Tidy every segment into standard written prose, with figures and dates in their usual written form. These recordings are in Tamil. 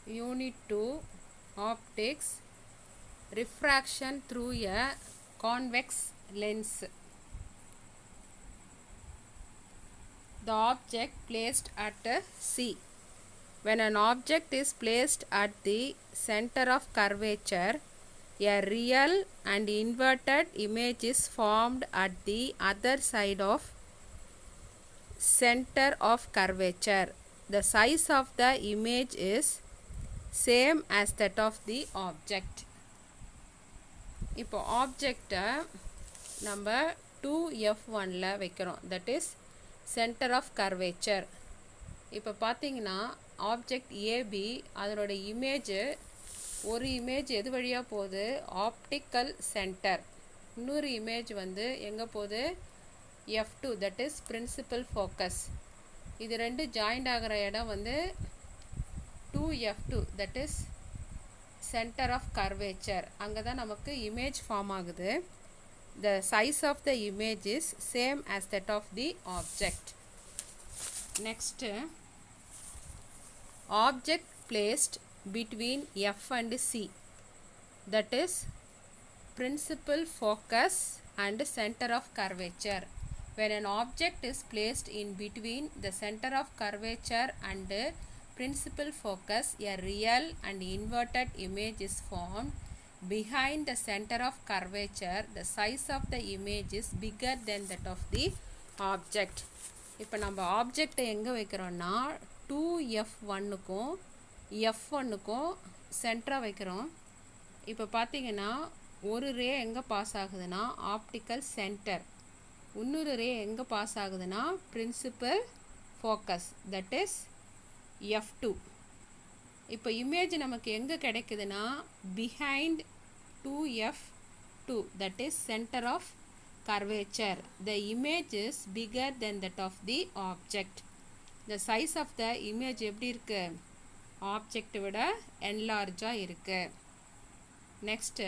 Unit 2 Optics Refraction through a convex lens. The object placed at C. When an object is placed at the center of curvature, a real and inverted image is formed at the other side of center of curvature. The size of the image is same as that of the object. இப்போ ஆப்ஜெக்டை நம்ம 2F1ல வைக்கிறோம், that is centre of curvature. இப்போ பார்த்தீங்கன்னா ஆப்ஜெக்ட் ஏபி அதனோட ஒரு இமேஜ் எது வழியாக போகுது, ஆப்டிக்கல் சென்டர். இன்னொரு இமேஜ் வந்து எங்கே போகுது, F2 that is principal focus. இது ரெண்டு ஜாயிண்ட் ஆகிற இடம் வந்து 2F2 that is center of curvature. அங்கே தான் நமக்கு image form ஆகுது. The size of the image is same as that of the object. Next, object placed between F and C, that is principal focus and center of curvature. When an object is placed in between the center of curvature and principal focus, a real and inverted image is formed behind the center of curvature. The size of the image is bigger than that of the object. இப்போ நம்ம ஆப்ஜெக்டை எங்கே வைக்கிறோன்னா 2F1க்கும் F1க்கும் சென்டராக வைக்கிறோம். இப்போ பார்த்தீங்கன்னா ஒரு ரே எங்கே பாஸ் ஆகுதுன்னா ஆப்டிக்கல் சென்டர், இன்னொரு ரே எங்கே பாஸ் ஆகுதுன்னா principal focus that is F2. இப்போ இமேஜ் நமக்கு எங்கே கிடைக்குதுன்னா behind 2F2 that is center of curvature. The image is bigger than that of the object. The size of the image எப்படி இருக்கு, ஆப்ஜெக்ட் விட enlarged இருக்கு. Next,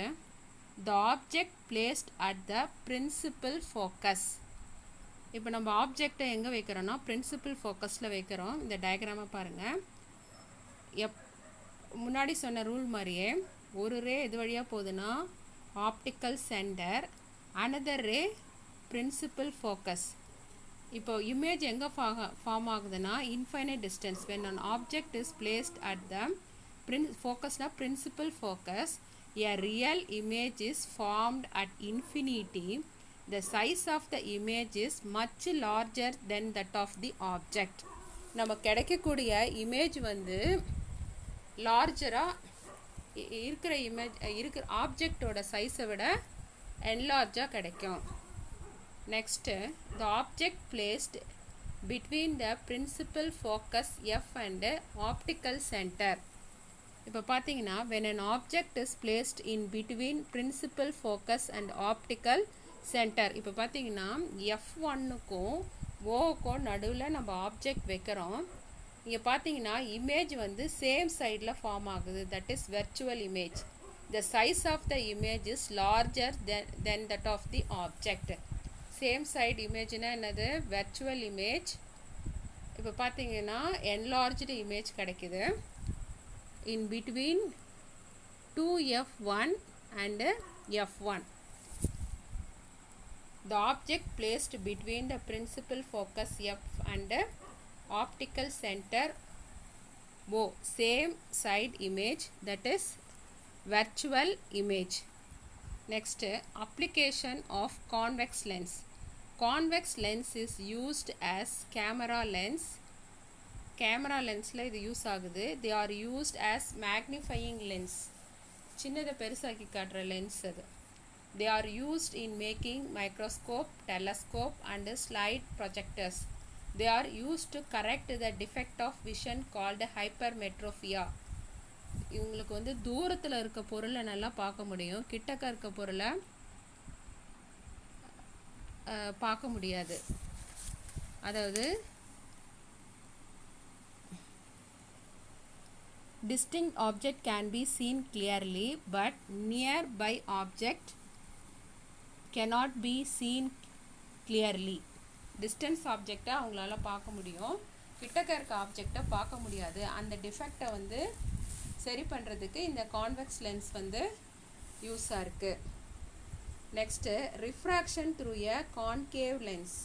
the object placed at the principal focus. இப்போ நம்ம ஆப்ஜெக்டை எங்கே வைக்கிறோன்னா பிரின்சிபல் ஃபோக்கஸில் வைக்கிறோம். இந்த டயக்ராமை பாருங்கள். முன்னாடி சொன்ன ரூல் மாதிரியே ஒரு ரே எது வழியாக போகுதுன்னா optical centre, another ray principal focus. இப்போ இமேஜ் எங்கே ஃபார்ம் ஆகுதுன்னா infinite distance. When an object is placed at the ஃபோக்கஸ்னால் principal focus, a real image is formed at infinity. The size of the image is much larger than that of the object. நம்ம கிடைக்கக்கூடிய இமேஜ் வந்து லார்ஜராக இருக்கிற ஆப்ஜெக்டோட சைஸை விட என்லார்ஜாக கிடைக்கும். Next, the object placed between the principal focus F and optical center. இப்போ பார்த்தீங்கன்னா when an object is placed in between principal focus and optical center, இப்போ பார்த்தீங்கன்னா F1க்கும் ஓக்கும் நடுவில் நம்ம ஆப்ஜெக்ட் வைக்கிறோம். இங்கே பார்த்தீங்கன்னா இமேஜ் வந்து சேம் சைடில் ஃபார்ம் ஆகுது, that is virtual image. The size of the image is larger than that of the object. Same side இமேஜ்னா என்னது, வெர்ச்சுவல் இமேஜ். இப்போ பார்த்தீங்கன்னா என்லார்ஜ்டு இமேஜ் கிடைக்குது in between 2F1 and F1. The object placed between the principal focus F and optical center O, same side image, that is virtual image. Next, application of convex lens. Convex lens is used as camera lens. Camera லென்ஸில் இது யூஸ் ஆகுது. They are used as magnifying lens, சின்னதை பெருசாக்கி காட்டுற லென்ஸ் அது. They are used in making microscope, telescope and slide projectors. They are used to correct the defect of vision called hypermetropia. இவங்களுக்கு வந்து தூரத்தில் இருக்க பொருளை நல்லா பார்க்க முடியும், கிட்டக்க இருக்க பொருளை பார்க்க முடியாது. அதாவது distinct object can be seen clearly, but nearby object cannot be seen clearly. distance object அவங்களால பார்க்க முடியும், கிட்டக்க இருக்க ஆப்ஜெக்டை பார்க்க முடியாது. அந்த டிஃபெக்டை வந்து சரி பண்ணுறதுக்கு இந்த கான்வெக்ஸ் லென்ஸ் வந்து யூஸாக இருக்குது. Next refraction through a concave lens.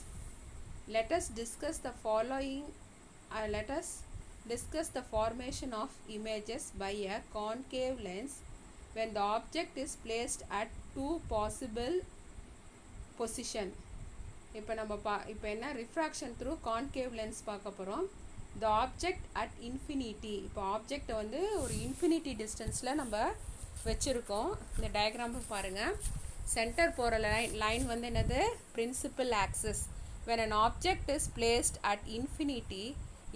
Let us discuss the following. Let us discuss the formation of images by a concave lens when the object is placed at two possible position. இப்போ என்ன ரிஃப்ராக்ஷன் த்ரூ கான்கேவ் லென்ஸ் பார்க்க போகிறோம். The object at infinity. இப்போ ஆப்ஜெக்டை வந்து ஒரு இன்ஃபினிட்டி டிஸ்டன்ஸில் நம்ம வச்சுருக்கோம். இந்த டயக்ராம் பாருங்கள். சென்டர் போகிற லைன் வந்து என்னது? Principal axis. When an object is placed at infinity,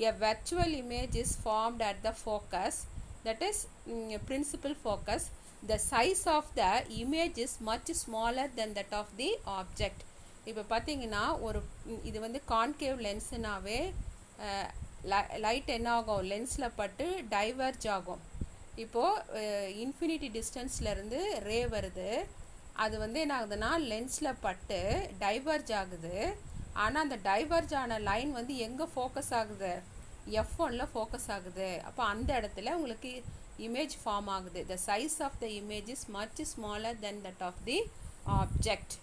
a virtual image is formed at the focus, that is principal focus. The size of the image is much smaller than that of the object. இப்போ பார்த்தீங்கன்னா இது வந்து கான்கேவ் லென்ஸுனாவே லைட் என்ன ஆகும்? லென்ஸில் பட்டு டைவர்ஜ் ஆகும். இப்போது இன்ஃபினிட்டி டிஸ்டன்ஸ்லேருந்து ரே வருது. அது வந்து என்ன ஆகுதுன்னா லென்ஸில் பட்டு டைவர்ஜ் ஆகுது. ஆனால் அந்த டைவர்ஜ் ஆன லைன் வந்து எங்கே ஃபோக்கஸ் ஆகுது? F1ல ஃபோக்கஸ் ஆகுது. அப்போ அந்த இடத்துல உங்களுக்கு இமேஜ் ஃபார்ம் ஆகுது. The size of the image is much smaller then that of the object.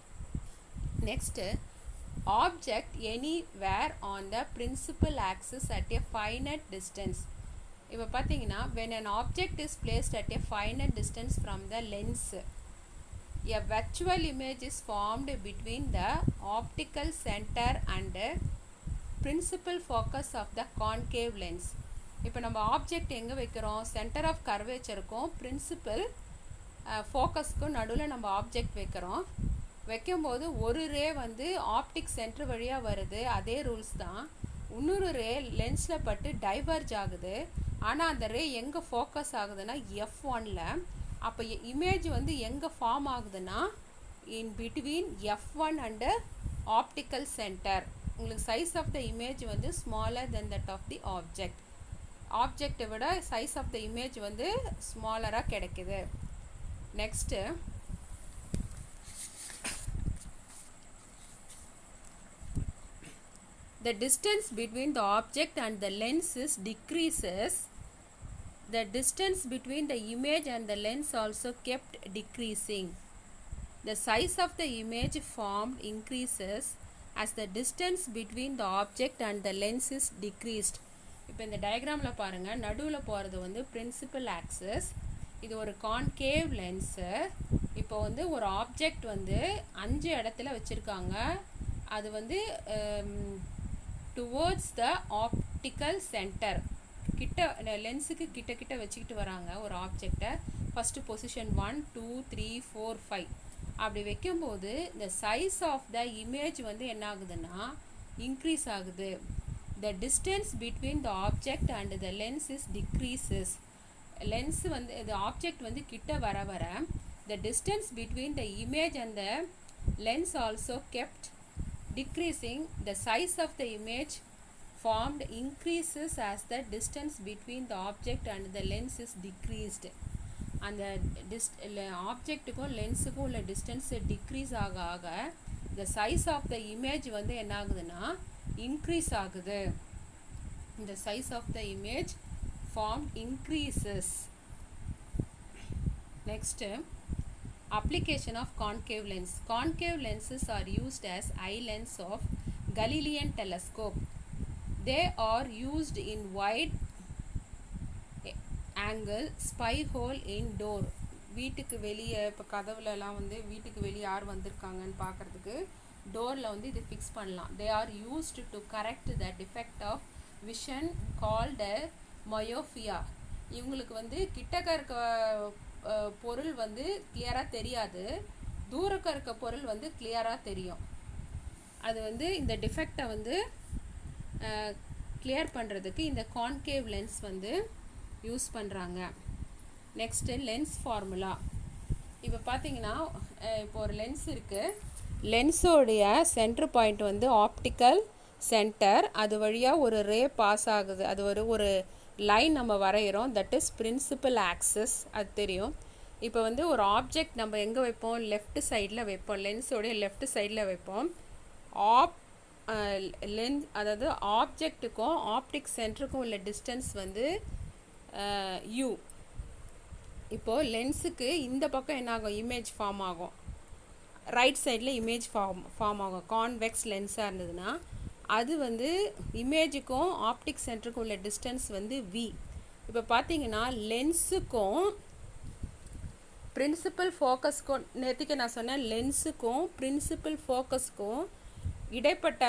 Next object anywhere on the principal axis at a finite distance. இப்போ பார்த்தீங்கன்னா when an object is placed at a finite distance from the lens, a virtual image is formed between the optical center and principal focus of the concave lens. இப்போ நம்ம ஆப்ஜெக்ட் எங்கே வைக்கிறோம்? சென்டர் ஆஃப் கர்வேச்சருக்கும் பிரின்சிபல் ஃபோக்கஸ்க்கும் நடுவில் நம்ம ஆப்ஜெக்ட் வைக்கிறோம். வைக்கும்போது ஒரு ரே வந்து ஆப்டிக் சென்டர் வழியாக வருது. அதே ரூல்ஸ் தான். இன்னொரு ரே லென்ஸில் பட்டு டைவர்ஜ் ஆகுது. ஆனால் அந்த ரே எங்கே ஃபோக்கஸ் ஆகுதுன்னா F1ல. அப்போ இமேஜ் வந்து எங்கே ஃபார்ம் ஆகுதுன்னா in between F1 and optical centre. உங்களுக்கு சைஸ் ஆஃப் த இமேஜ் வந்து smaller then that of the object. ஆப்ஜெக்டை விட சைஸ் ஆஃப் த இமேஜ் வந்து ஸ்மாலராக கிடைக்குது. Next the distance between the object and the lens is decreases. The distance between the image and the lens also kept decreasing. The size of the image formed increases as the distance between the object and the lens is decreased. இப்போ இந்த டயக்ராமில் பாருங்கள். நடுவில் போகிறது வந்து பிரின்சிபல் ஆக்சிஸ். இது ஒரு கான்கேவ் லென்ஸு. இப்போ வந்து ஒரு ஆப்ஜெக்ட் வந்து 5 இடத்துல வச்சுருக்காங்க. அது வந்து டுவோர்ட்ஸ் த ஆப்டிக்கல் சென்டர் கிட்ட லென்ஸுக்கு கிட்ட வச்சுக்கிட்டு வராங்க ஒரு ஆப்ஜெக்டை. ஃபஸ்ட்டு பொசிஷன் 1 2 3 4 5 அப்படி வைக்கும்போது இந்த சைஸ் ஆஃப் த இமேஜ் வந்து என்ன ஆகுதுன்னா இன்க்ரீஸ் ஆகுது. The distance between the object and the lens is decreases. Lens வந்து இந்த ஆப்ஜெக்ட் வந்து கிட்ட வர the distance between the image and the lens also kept decreasing. The size of the image formed increases as the distance between the object and the lens is decreased. அந்த ஆப்ஜெக்ட்டுக்கும் லென்ஸுக்கும் உள்ள டிஸ்டன்ஸ் டிக்ரீஸ் ஆக the size of the image வந்து என்ன ஆகுதுன்னா இன்க்ரீஸ் ஆகுது. the size of the image formed increases. Next, application of concave lens. Concave lenses are used as eye lens of Galilean telescope. They are used in wide angle spy hole in door. வீட்டுக்கு வெளியே இப்போ கதவுலலாம் வந்து வீட்டுக்கு வெளியே யார் வந்திருக்காங்கன்னு பார்க்குறதுக்கு டோரில் வந்து இது ஃபிக்ஸ் பண்ணலாம். They are used to correct the defect of vision called myopia. இவங்களுக்கு வந்து கிட்டக்க இருக்க பொருள் வந்து கிளியராக தெரியாது, தூரக்க இருக்க பொருள் வந்து கிளியராக தெரியும். அது வந்து இந்த டிஃபெக்டை வந்து கிளியர் பண்ணுறதுக்கு இந்த கான்கேவ் லென்ஸ் வந்து யூஸ் பண்ணுறாங்க. Next lens formula. இப்போ பார்த்தீங்கன்னா இப்போ ஒரு லென்ஸ் இருக்குது. லென்ஸோடைய சென்டர் பாயிண்ட் வந்து ஆப்டிக்கல் சென்டர். அது வழியாக ஒரு ரே பாஸ் ஆகுது. அது ஒரு லைன் நம்ம வரைகிறோம். That is principal axis. அது தெரியும். இப்போ வந்து ஒரு ஆப்ஜெக்ட் நம்ம எங்கே வைப்போம்? லெஃப்ட் சைடில் வைப்போம். லென்ஸோடைய லெஃப்ட் சைடில் வைப்போம். லென்ஸ் அதாவது ஆப்ஜெக்ட்டுக்கும் ஆப்டிக் சென்டருக்கும் உள்ள டிஸ்டன்ஸ் வந்து U. இப்போது லென்ஸுக்கு இந்த பக்கம் என்ன ஆகும், இமேஜ் ஃபார்ம் ஆகும், ரைட் சைடில் இமேஜ் ஃபார்ம் ஆகும். கான்வெக்ஸ் லென்ஸாக இருந்ததுன்னா அது வந்து இமேஜுக்கும் ஆப்டிக் சென்டருக்கும் உள்ள டிஸ்டன்ஸ் வந்து v. இப்போ பார்த்தீங்கன்னா லென்ஸுக்கும் பிரின்சிபல் ஃபோக்கஸ்க்கும், நேற்றுக்கு நான் சொன்னேன் லென்ஸுக்கும் பிரின்சிபல் ஃபோக்கஸ்க்கும் இடைப்பட்ட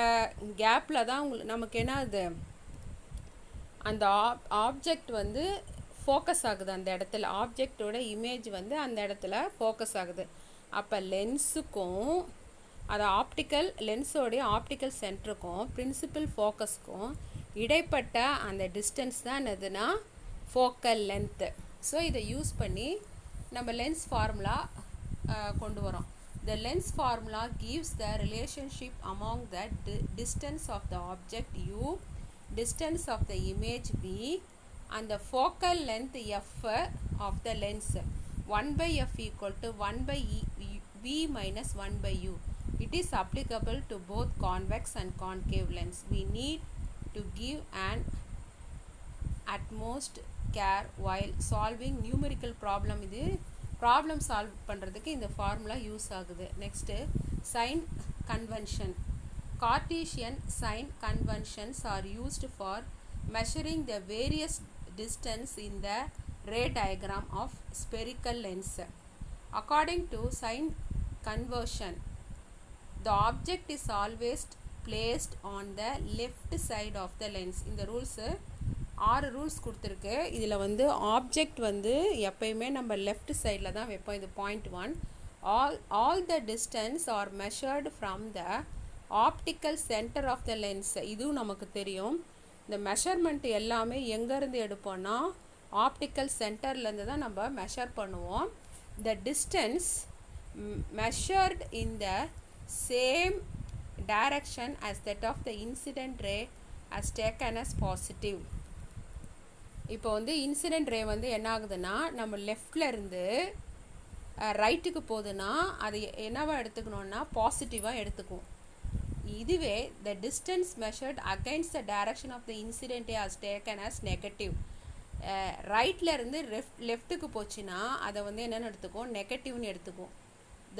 கேப்பில் தான் நமக்கு என்ன ஆகுது, அந்த ஆப்ஜெக்ட் வந்து ஃபோக்கஸ் ஆகுது. அந்த இடத்துல ஆப்ஜெக்டோட இமேஜ் வந்து அந்த இடத்துல ஃபோக்கஸ் ஆகுது. அப்போ லென்ஸுக்கும் அது ஆப்டிக்கல் லென்ஸோடைய ஆப்டிக்கல் சென்டருக்கும் பிரின்சிபல் ஃபோக்கஸ்க்கும் இடைப்பட்ட அந்த டிஸ்டன்ஸ் தான் என்னதுன்னா ஃபோக்கல் லென்த்து. ஸோ இதை யூஸ் பண்ணி நம்ம லென்ஸ் ஃபார்முலா கொண்டு வரோம். The lens formula gives the relationship among the distance of the object u, distance of the image v, and the focal length f of the lens. 1 by f equal to 1 by v minus 1 by u. It is applicable to both convex and concave lens. We need to give an utmost care while solving numerical problem. இது ப்ராப்ளம் சால்வ் பண்ணுறதுக்கு இந்த ஃபார்முலா யூஸ் ஆகுது. Next sign convention. Cartesian sign conventions are used for measuring the various distance in the ray diagram of spherical lens. According to sign conversion, the object is always placed on the left side of the lens. இந்த ரூல்ஸு 6 ரூல்ஸ் கொடுத்துருக்கு. இதில் வந்து ஆப்ஜெக்ட் வந்து எப்பயுமே நம்ம லெஃப்ட் சைடில் தான் வைப்போம். இது point 1. All the distance are measured from the optical centre of the lens. இதுவும் நமக்கு தெரியும். இந்த மெஷர்மெண்ட் எல்லாமே எங்கேருந்து எடுப்போம்னா ஆப்டிக்கல் சென்டர்லேருந்து தான் நம்ம மெஷர் பண்ணுவோம். த distance measured in the same direction as that of the incident ray as taken as positive. இப்போ வந்து இன்சிடென்ட் ரே வந்து என்ன ஆகுதுன்னா நம்ம லெஃப்டில் இருந்து ரைட்டுக்கு போகுதுன்னா அது என்னவா எடுத்துக்கணுன்னா பாசிட்டிவாக எடுத்துக்கும். இதுவே the distance measured against the direction of the incident ray as taken as negative. ரைட்டில் இருந்து லெஃப்ட்டுக்கு போச்சுன்னா அதை வந்து என்னென்னு எடுத்துக்கும், நெகட்டிவ்னு எடுத்துக்கும்.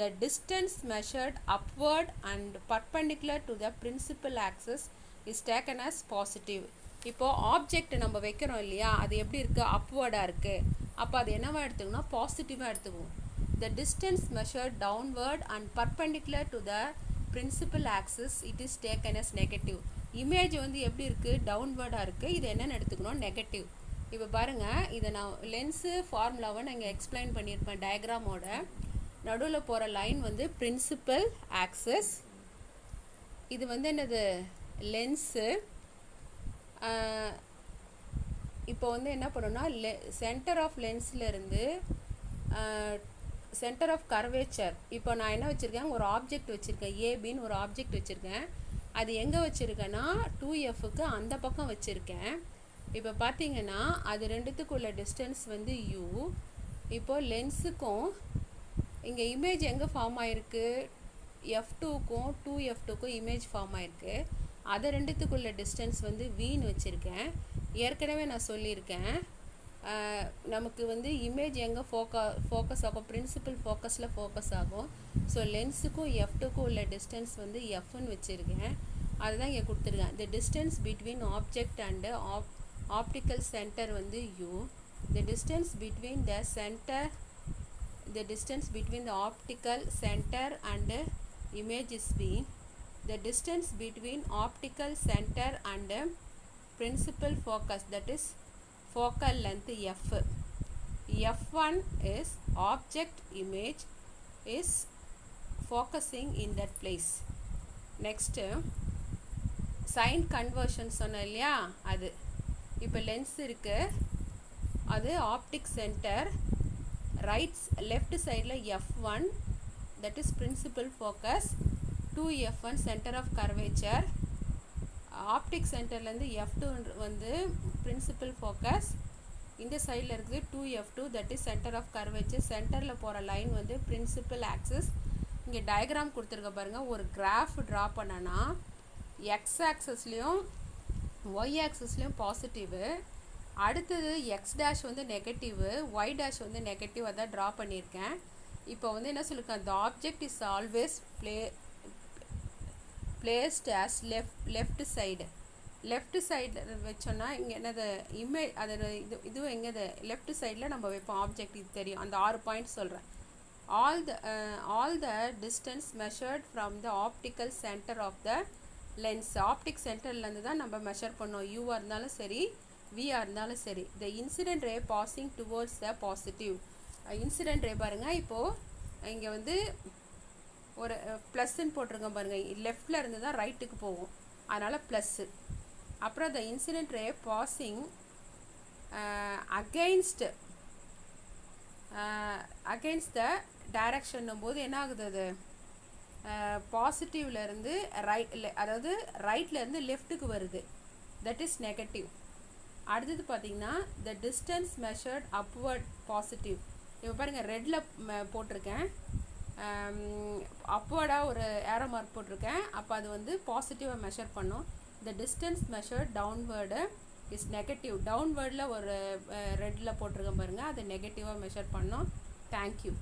The distance measured upward and perpendicular to the principal axis is taken as positive. இப்போ ஆப்ஜெக்ட் நம்ம வைக்கிறோம் இல்லையா, அது எப்படி இருக்குது, அப்வர்டாக இருக்குது. அப்போ அது என்னவா எடுத்துக்கணும், பாசிட்டிவாக எடுத்துக்கும். The distance measured downward and perpendicular to the principal axis, it is taken as negative. Image வந்து எப்படி இருக்குது, டவுன்வர்டாக இருக்குது. இது என்னென்னு எடுத்துக்கணும், நெகட்டிவ். இப்போ பாருங்கள், இதை நான் லென்ஸு ஃபார்முலாவை நான் இங்கே எக்ஸ்பிளைன் பண்ணியிருப்பேன். டயக்ராமோட நடுவில் போகிற லைன் வந்து பிரின்சிபல் ஆக்சஸ், இது வந்து என்னது லென்ஸு. இப்போ வந்து என்ன பண்ணணும்னா சென்டர் ஆஃப் லென்ஸ்லேருந்து சென்டர் ஆஃப் கர்வேச்சர். இப்போ நான் என்ன வச்சுருக்கேன், ஒரு ஆப்ஜெக்ட் வச்சுருக்கேன், ஏபின்னு ஒரு ஆப்ஜெக்ட் வச்சுருக்கேன். அது எங்கே வச்சுருக்கேன்னா 2Fக்கு அந்த பக்கம் வச்சுருக்கேன். இப்போ பார்த்தீங்கன்னா அது ரெண்டுத்துக்கு உள்ள டிஸ்டன்ஸ் வந்து u. இப்போது லென்ஸுக்கும் இங்கே இமேஜ் எங்கே ஃபார்ம் ஆகிருக்கு, F2க்கும் 2F2க்கும் இமேஜ் ஃபார்ம் ஆகிருக்கு. அதை ரெண்டுத்துக்குள்ள டிஸ்டன்ஸ் வந்து வின்னு வச்சுருக்கேன். ஏற்கனவே நான் சொல்லியிருக்கேன், நமக்கு வந்து இமேஜ் எங்கே ஃபோக்கஸ் ஆகும், பிரின்சிபல் ஃபோக்கஸில் ஃபோக்கஸ் ஆகும். ஸோ லென்ஸுக்கும் F2க்கும் உள்ள டிஸ்டன்ஸ் வந்து Fன்னு வச்சுருக்கேன். அதுதான் இங்கே கொடுத்துருக்கேன். The distance between object and optical centre வந்து u. The distance between the centre, the distance between the optical center and image is v. The distance between optical center and principal focus, that is focal length f. F1 is object image is focusing in that place. Next sign conversion சொன்னேன் இல்லையா, அது இப்போ லென்ஸ் இருக்குது, அது ஆப்டிக் சென்டர், லெஃப்ட் சைடில் F1 that is principal focus, 2F1 center of curvature. Optic சென்டர்லேருந்து F2 வந்து பிரின்சிபல் ஃபோக்கஸ், இந்த சைடில் இருக்குது 2F2 that is center of curvature. சென்டரில் போகிற லைன் வந்து பிரின்சிபல் ஆக்சிஸ். இங்கே டயக்ராம் கொடுத்துருக்க பாருங்கள். ஒரு கிராஃப் ட்ரா பண்ணனா எக்ஸ் ஆக்சஸ்லேயும் ஒய் ஆக்சஸ்லேயும் பாசிட்டிவு, அடுத்தது எக்ஸ் டேஷ் வந்து நெகட்டிவ், ஒய் டேஷ் வந்து நெகட்டிவ், அதான் ட்ரா பண்ணியிருக்கேன். இப்போ வந்து என்ன சொல்லியிருக்கேன், the object is always placed as left side. Left சைடில் வச்சோன்னா இங்கே என்னது அதோட இதுவும் எங்கே லெஃப்ட் சைடில் நம்ம வைப்போம் ஆப்ஜெக்ட். இது தெரியும், அந்த 6 பாயிண்ட் சொல்கிறேன். all the distance measured from the optical center of the lens. Optic சென்டர்லேருந்து தான் நம்ம மெஷர் பண்ணோம், யூவாக இருந்தாலும் சரி விஆர் இருந்தாலும் சரி. the incident ray passing towards the positive. Incident ray பாருங்கள், இப்போது இங்கே வந்து ஒரு ப்ளஸ்ன்னு போட்டிருக்கோம் பாருங்கள், லெஃப்டில் இருந்து தான் ரைட்டுக்கு போகும், அதனால் ப்ளஸ்ஸு. அப்புறம் the incident ray passing against the direction போது என்ன ஆகுது, அது பாசிட்டிவ்லேருந்து அதாவது ரைட்லேருந்து லெஃப்ட்டுக்கு வருது, தட் இஸ் நெகட்டிவ். அடுத்தது பார்த்திங்கன்னா the distance measured upward positive. இப்போ பாருங்கள் ரெட்டில் போட்டிருக்கேன், அப்வர்டாக ஒரு ஏரோ மார்க் போட்டிருக்கேன், அப்போ அது வந்து பாசிட்டிவாக மெஷர் பண்ணும். the distance measured downward is negative. டவுன்வேர்டில் ஒரு ரெட்டில் போட்டிருக்கேன் பாருங்கள், அது நெகட்டிவாக மெஷர் பண்ணோம். தேங்க்யூ.